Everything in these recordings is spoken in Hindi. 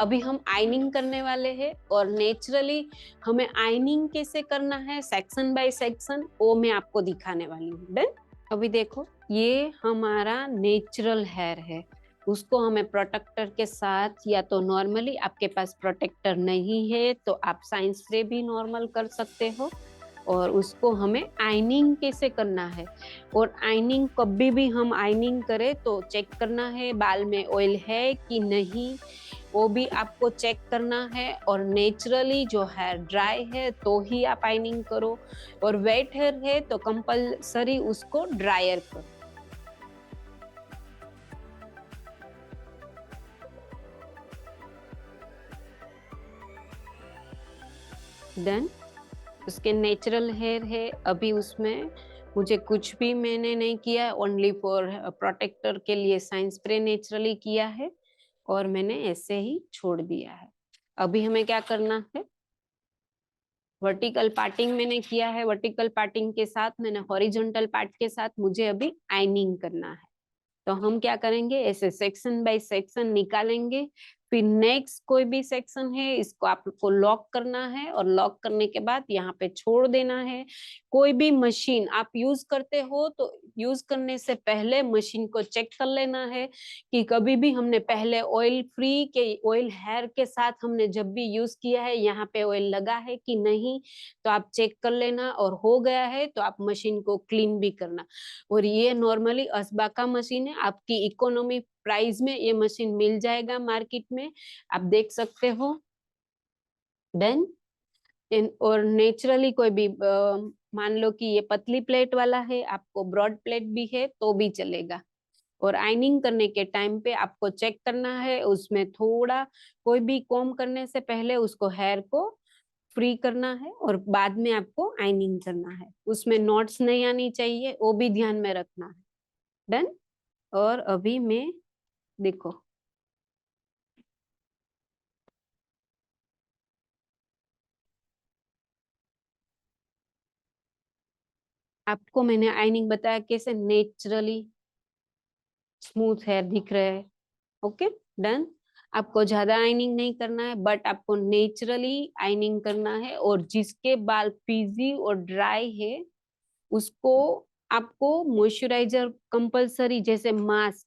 अभी हम आयनिंग करने वाले हैं और नेचुरली हमें आयनिंग कैसे करना है सेक्शन बाय सेक्शन वो मैं आपको दिखाने वाली हूँ। डन। अभी देखो ये हमारा नेचुरल हेयर है, उसको हमें प्रोटेक्टर के साथ या तो नॉर्मली, आपके पास प्रोटेक्टर नहीं है तो आप साइंस से भी नॉर्मल कर सकते हो। और उसको हमें आयनिंग कैसे करना है, और आयनिंग कभी भी हम आयनिंग करें तो चेक करना है बाल में ऑयल है कि नहीं, वो भी आपको चेक करना है। और नेचुरली जो हेयर ड्राई है तो ही आप आयनिंग करो, और वेट हेयर है तो कंपलसरी उसको ड्रायर करो। देन उसके नेचुरल हेयर है, अभी उसमें मुझे कुछ भी मैंने नहीं किया, ओनली फॉर प्रोटेक्टर के लिए साइंस स्प्रे नेचुरली किया है और मैंने ऐसे ही छोड़ दिया है। अभी हमें क्या करना है, वर्टिकल पार्टिंग मैंने किया है, वर्टिकल पार्टिंग के साथ मैंने हॉरिजॉन्टल पार्ट के साथ मुझे अभी आयनिंग करना है। तो हम क्या करेंगे, ऐसे सेक्शन बाय सेक्शन निकालेंगे, फिर नेक्स्ट कोई भी सेक्शन है इसको आपको लॉक करना है, और लॉक करने के बाद यहाँ पे छोड़ देना है। कोई भी मशीन आप यूज करते हो तो यूज करने से पहले मशीन को चेक कर लेना है कि कभी भी हमने पहले ऑयल फ्री के ऑयल हेयर के साथ हमने जब भी यूज किया है यहाँ पे ऑयल लगा है कि नहीं, तो आप चेक कर लेना, और हो गया है तो आप मशीन को क्लीन भी करना। और ये नॉर्मली अस्बाका मशीन है, आपकी इकोनॉमी प्राइस में ये मशीन मिल जाएगा मार्केट में, आप देख सकते हो। देन और नेचुरली कोई भी मान लो कि ये पतली प्लेट वाला है, आपको ब्रॉड प्लेट भी है तो भी चलेगा। और आयनिंग करने के टाइम पे आपको चेक करना है, उसमें थोड़ा कोई भी कॉम्ब करने से पहले उसको हेयर को फ्री करना है और बाद में आपको आयनिंग करना है, उसमें नॉट्स नहीं आनी चाहिए, वो भी ध्यान में रखना है। डन। और अभी मैं देखो आपको मैंने आयनिंग बताया कैसे नेचुरली स्मूथ हेयर दिख रहे हैं। ओके। डन। आपको ज्यादा आयनिंग नहीं करना है, बट आपको नेचुरली आयनिंग करना है, और जिसके बाल फ्रीजी और ड्राई है उसको आपको मॉइस्चराइजर कंपलसरी, जैसे मास्क,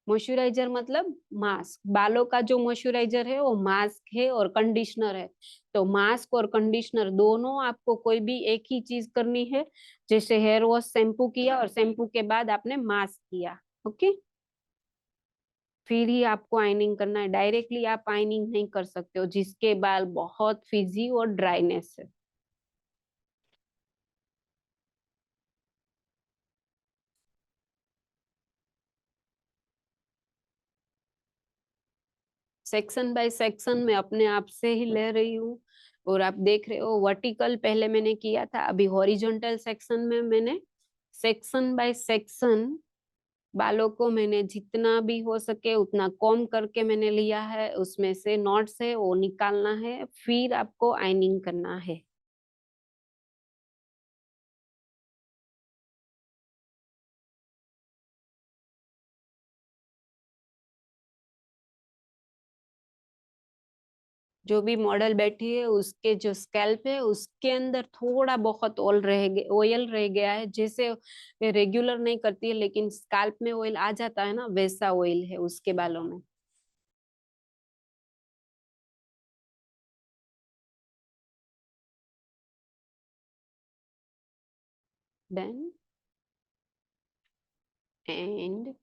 मॉइस्चराइजर मतलब मास्क, बालों का जो मॉइस्चराइजर है वो मास्क है और कंडीशनर है। तो मास्क और कंडीशनर दोनों आपको कोई भी एक ही चीज करनी है, जैसे हेयर वॉश शैम्पू किया और शैम्पू के बाद आपने मास्क किया। ओके। फिर ही आपको आयनिंग करना है, डायरेक्टली आप आयनिंग नहीं कर सकते हो जिसके बाल बहुत फिजी और ड्राइनेस है। सेक्शन बाय सेक्शन में अपने आप से ही ले रही हूँ। और आप देख रहे हो वर्टिकल पहले मैंने किया था, अभी हॉरिजॉन्टल सेक्शन में मैंने सेक्शन बाय सेक्शन बालों को मैंने जितना भी हो सके उतना कॉम करके मैंने लिया है, उसमें से नॉट्स है वो निकालना है, फिर आपको आयनिंग करना है। जो भी मॉडल बैठी है उसके जो स्कैल्प है उसके अंदर थोड़ा बहुत ऑयल रह गया है, जैसे वे रेगुलर नहीं करती है लेकिन स्कैल्प में ऑयल आ जाता है ना, वैसा ऑयल है उसके बालों में। देन एंड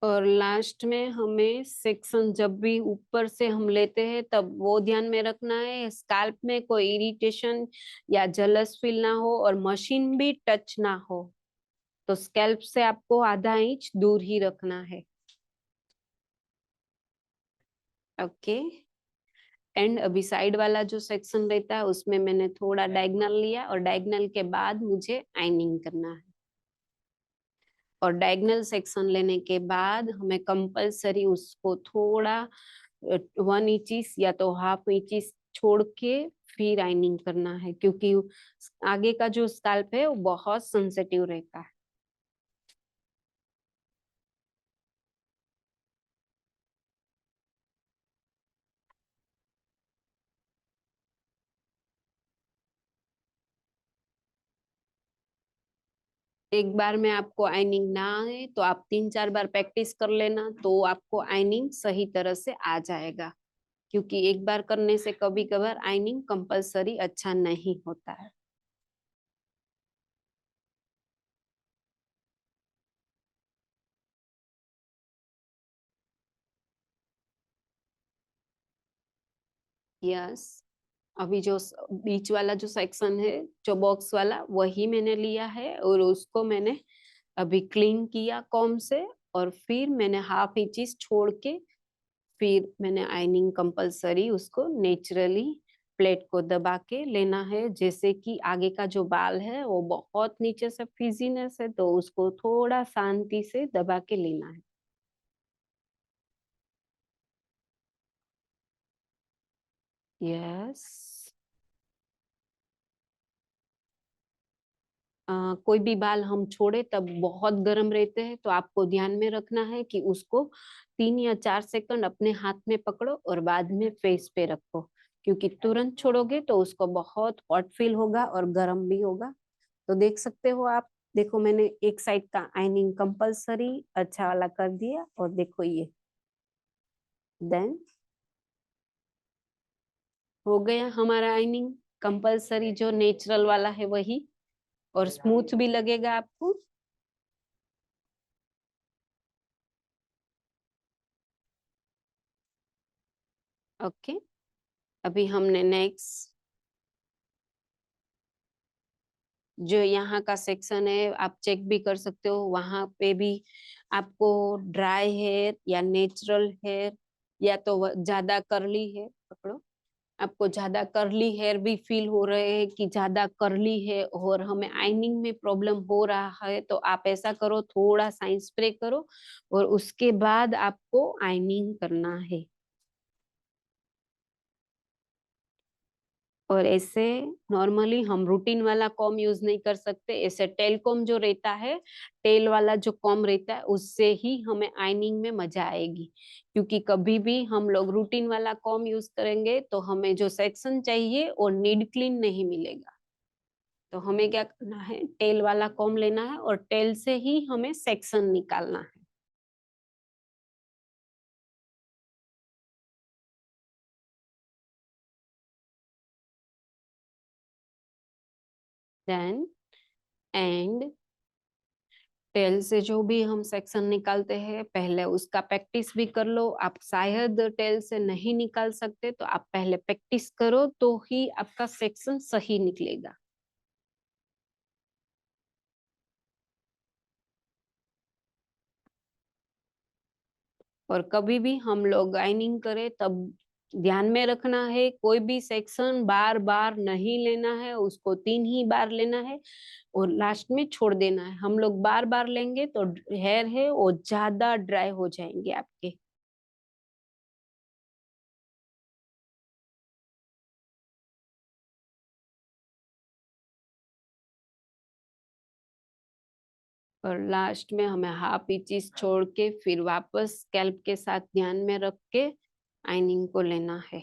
और लास्ट में हमें सेक्शन जब भी ऊपर से हम लेते हैं तब वो ध्यान में रखना है स्कैल्प में कोई इरिटेशन या जलस फील ना हो, और मशीन भी टच ना हो, तो स्कैल्प से आपको आधा इंच दूर ही रखना है। ओके। एंड अभी साइड वाला जो सेक्शन रहता है उसमें मैंने थोड़ा डायगनल लिया, और डायगनल के बाद मुझे आइनिंग करना है। और डायगनल सेक्शन लेने के बाद हमें कंपलसरी उसको थोड़ा 1 इंचिस या तो 1/2 इंचिस छोड़ के फिर आइनिंग करना है, क्योंकि आगे का जो स्काल्प है वो बहुत सेंसिटिव रहता है। एक बार में आपको आइनिंग ना आए तो आप 3-4 बार प्रैक्टिस कर लेना, तो आपको आइनिंग सही तरह से आ जाएगा। क्योंकि एक बार करने से कभी कभार आइनिंग कंपलसरी अच्छा नहीं होता है। यस, अभी जो बीच वाला जो सेक्शन है, जो बॉक्स वाला, वही मैंने लिया है और उसको मैंने अभी क्लीन किया कॉम्ब से, और फिर मैंने हाफ इंचिस छोड़ के फिर मैंने आइनिंग कंपलसरी उसको नेचुरली प्लेट को दबा के लेना है। जैसे कि आगे का जो बाल है वो बहुत नीचे से फिजीनेस है, तो उसको थोड़ा शांति से दबा के लेना है। यस। कोई भी बाल हम छोड़े तब बहुत गर्म रहते हैं, तो आपको ध्यान में रखना है कि उसको 3 या 4 सेकंड अपने हाथ में पकड़ो और बाद में फेस पे रखो। क्योंकि तुरंत छोड़ोगे तो उसको बहुत हॉट फील होगा और गर्म भी होगा। तो देख सकते हो आप, देखो मैंने एक साइड का आइनिंग कंपलसरी अच्छा वाला कर दिया, और देखो ये देन हो गया हमारा आइनिंग कंपलसरी, जो नेचुरल वाला है वही, और स्मूथ भी लगेगा आपको। ओके, अभी हमने नेक्स्ट जो यहाँ का सेक्शन है, आप चेक भी कर सकते हो, वहां पे भी आपको ड्राई हेयर या नेचुरल हेयर, या तो ज्यादा करली है, पकड़ो, आपको ज्यादा करली हेयर भी फील हो रहे हैं कि ज्यादा करली है और हमें आइनिंग में प्रॉब्लम हो रहा है, तो आप ऐसा करो, थोड़ा सा स्प्रे करो और उसके बाद आपको आइनिंग करना है। और ऐसे नॉर्मली हम रूटीन वाला कॉम यूज नहीं कर सकते, ऐसे टेल कॉम जो रहता है, टेल वाला जो कॉम रहता है, उससे ही हमें आइनिंग में मजा आएगी। क्योंकि कभी भी हम लोग रूटीन वाला कॉम यूज करेंगे तो हमें जो सेक्शन चाहिए और नीड क्लीन नहीं मिलेगा। तो हमें क्या करना है, टेल वाला कॉम लेना है और टेल से ही हमें सेक्शन निकालना है। देन एंड टेल से जो भी हम सेक्शन निकालते हैं, पहले उसका प्रैक्टिस भी कर लो। आप शायद टेल से नहीं निकाल सकते, तो आप पहले प्रैक्टिस करो तो ही आपका सेक्शन सही निकलेगा। और कभी भी हम लोग गाइनिंग करें तब ध्यान में रखना है, कोई भी सेक्शन बार बार नहीं लेना है, उसको 3 ही बार लेना है और लास्ट में छोड़ देना है। हम लोग बार बार लेंगे तो हेयर है वो ज्यादा ड्राई हो जाएंगे आपके। और लास्ट में हमें हाफ इंचिस छोड़ के फिर वापस स्कैल्प के साथ ध्यान में रख के आइनिंग को लेना है।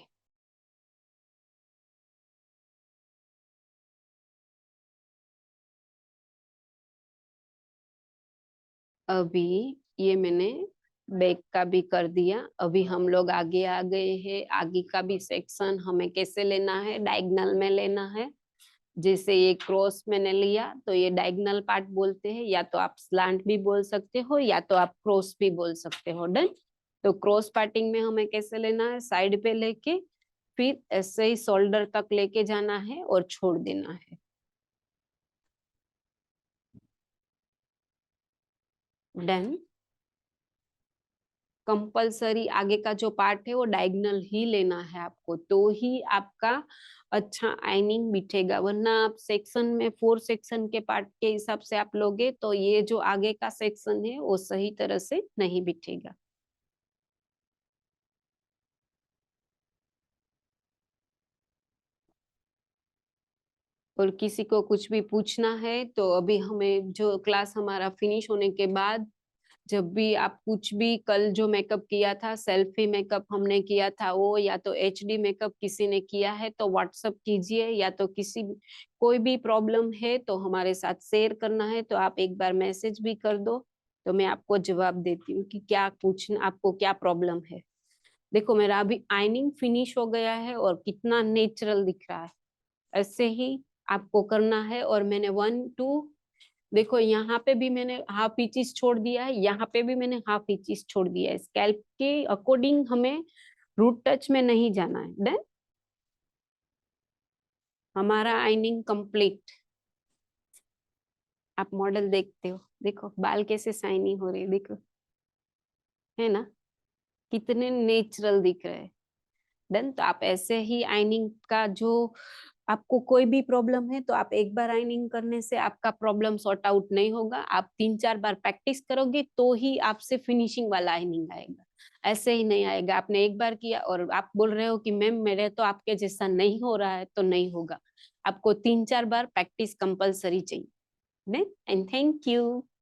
अभी ये मैंने बैक का भी कर दिया, अभी हम लोग आगे आ गए हैं। आगे का भी सेक्शन हमें कैसे लेना है, डायगोनल में लेना है। जैसे ये क्रॉस मैंने लिया तो ये डायगोनल पार्ट बोलते हैं, या तो आप स्लांट भी बोल सकते हो या तो आप क्रॉस भी बोल सकते हो। डन। तो क्रॉस पार्टिंग में हमें कैसे लेना है, साइड पे लेके फिर ऐसे ही शोल्डर तक लेके जाना है और छोड़ देना है। डन। कंपलसरी आगे का जो पार्ट है वो डायगोनल ही लेना है आपको, तो ही आपका अच्छा आइनिंग बिठेगा। वरना आप सेक्शन में 4 सेक्शन के पार्ट के हिसाब से आप लोगे तो ये जो आगे का सेक्शन है वो सही तरह से नहीं बिठेगा। और किसी को कुछ भी पूछना है तो अभी हमें जो क्लास हमारा फिनिश होने के बाद जब भी आप कुछ भी कल जो मेकअप किया था, सेल्फी मेकअप हमने किया था वो, या तो एचडी मेकअप किसी ने किया है तो व्हाट्सअप कीजिए, या तो किसी कोई भी प्रॉब्लम है तो हमारे साथ शेयर करना है तो आप एक बार मैसेज भी कर दो, तो मैं आपको जवाब देती हूँ कि क्या पूछना, आपको क्या प्रॉब्लम है। देखो मेरा अभी आइनिंग फिनिश हो गया है और कितना नेचुरल दिख रहा है। ऐसे ही आपको करना है। और मैंने 1 2 देखो यहाँ पे भी मैंने हाफ इंचिस छोड़ दिया है, यहाँ पे भी मैंने हाफ इंचिस छोड़ दिया है। स्कैल्प के अकॉर्डिंग हमें रूट टच में नहीं जाना है। देन हमारा आइनिंग कंप्लीट। आप मॉडल देखते हो, देखो बाल कैसे शाइनी हो रहे, देखो, है ना, कितने नेचुरल दिख रहे हैं। देन तो आप ऐसे ही आइनिंग का जो आपको कोई भी प्रॉब्लम है तो आप एक बार आइनिंग करने से आपका प्रॉब्लम सॉर्ट आउट नहीं होगा। आप 3 4 बार प्रैक्टिस करोगे तो ही आपसे फिनिशिंग वाला आइनिंग आएगा, ऐसे ही नहीं आएगा। आपने एक बार किया और आप बोल रहे हो कि मैम मेरे तो आपके जैसा नहीं हो रहा है, तो नहीं होगा। आपको 3 4 बार प्रैक्टिस कंपलसरी चाहिए। And thank you.